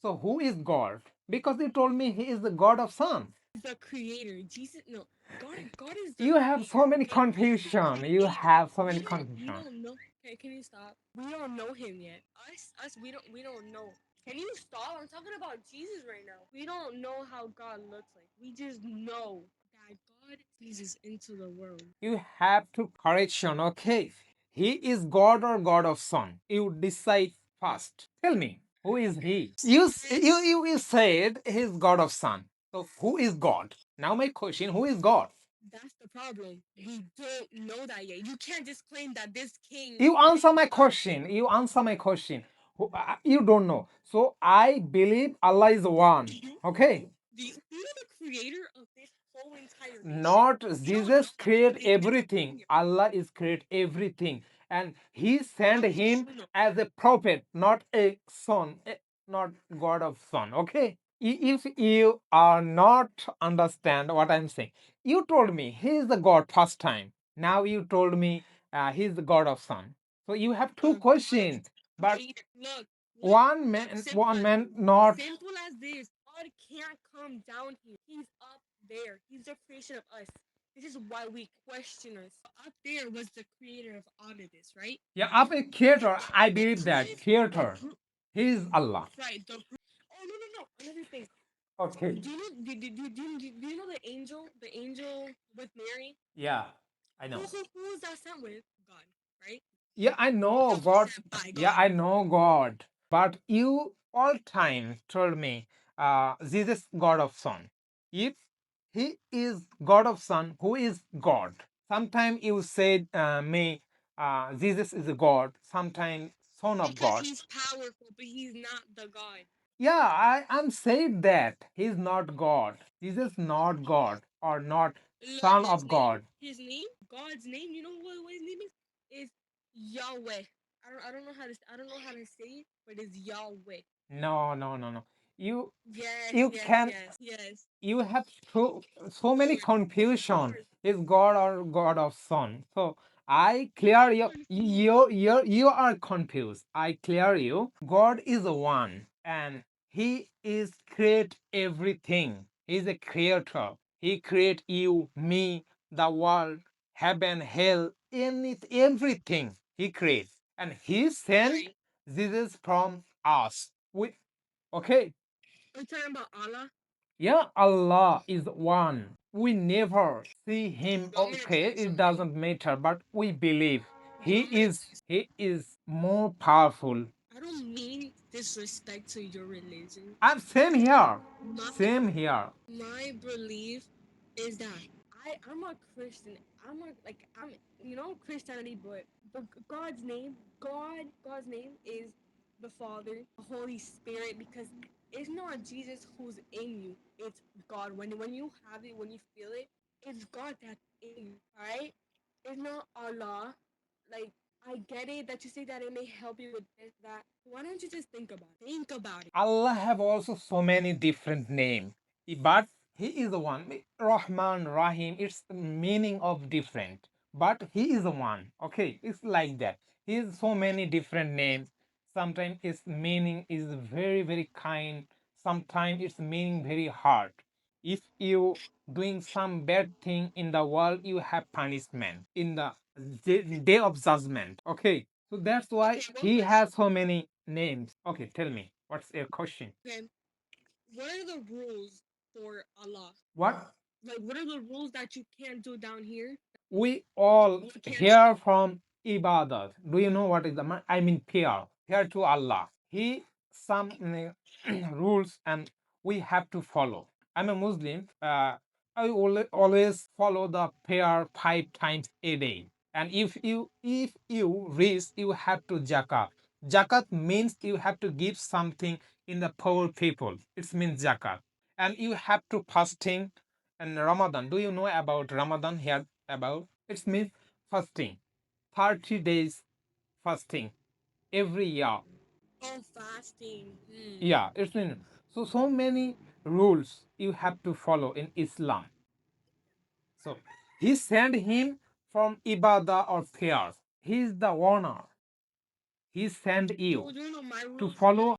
So who is God? Because you told me he is the God of sun. The creator. Jesus, no. God is the You have so creator. many Okay? confusion. You have so many We confusion. don't know. Okay, can you stop? We don't know him yet. Us, we don't know. Can you stop? I'm talking about Jesus right now. We don't know how God looks like. We just know that God Jesus into the world. You have to correction, okay? He is God or God of sun? You decide first. Tell me, who is he? You said he is God of sun. So who is God? Now my question, who is God? That's the problem. We don't know that yet. You can't just claim that this king. You answer my question. You answer my question. You don't know. So I believe Allah is one. Okay. Do you know the creator of this whole entire nation? Not You don't Jesus know that. create Then you're everything. disagreeing. Allah is create everything, and He sent How did him you know? as a prophet, not a son, not God of son. Okay. If you are not understand what I'm saying, you told me He is the God first time. Now you told me He is the God of son. So you have two questions, but Look, one man not. simple as this. God can't come down here. He's up there. He's the creation of us. This is why we question us. Up there was the creator of all of this, right? Yeah, of a creator, I believe that creator. He is Allah. Right. Oh no. Another thing. Okay. Do you know? Do you know the angel with Mary? Yeah, I know. Who was that sent with? God, right? Yeah, I know God. Sent by Yeah, God. I know God. But you all time told me Jesus God of Son. If he is God of Son, who is God? Sometimes you said me Jesus is a God. Sometimes Son of Because God. he's powerful, but he's not the God. Yeah, I'm saying that he's not God. Jesus not God or not Look, Son of God. God's name. You know what his name is? Is Yahweh. I don't know how to say it, but it's Yahweh. No. You Yes, you yes, can yes, yes. you have so many confusion. Course. Is God or God of Son? So I clear you are confused. I clear you. God is one and He is create everything. He is a creator. He create you, me, the world, heaven, hell, everything. He creates and He sent Right. Jesus from us. Okay. Are you talking about Allah? Yeah, Allah is one. We never see him. You want me to Okay, tell you it something? doesn't matter, but we believe You he want me to is he is more powerful. I don't mean disrespect to your religion. And same here. My Same here. my belief is that I'm a Christian. I'm Christianity, but God's name is the Father, the Holy Spirit, because it's not Jesus who's in you. It's God. When you have it, when you feel it, it's God that's in you. Alright? It's not Allah. Like I get it that you say that it may help you with this, that. Why don't you just think about it? Think about it. Allah have also so many different names, but He is the one. Rahman, Rahim. It's the meaning of different, but He is the one. Okay, it's like that. He has so many different names. Sometimes its meaning is very kind. Sometimes its meaning very hard. If you doing some bad thing in the world, you have punishment in the day of judgment. Okay, so that's why Okay, one he question. has so many names. Okay, tell me, what's your question? Okay, what are the rules for Allah? What? Like, what are the rules that you can't do down here? We all You can't hear from ibadat. Do you know what is the I mean prayer to Allah. He some rules and we have to follow. I'm a Muslim. I always follow the prayer 5 times a day. And if you reach, you have to zakat. Zakat means you have to give something in the poor people. It means zakat. And you have to fasting and Ramadan. Do you know about Ramadan here? About it means fasting. 30 days fasting every year. Oh, fasting. Yeah, it's mean so many rules you have to follow in Islam. So he sent him from ibadah or prayers. He is the owner. He sent you Do you know my to rules? follow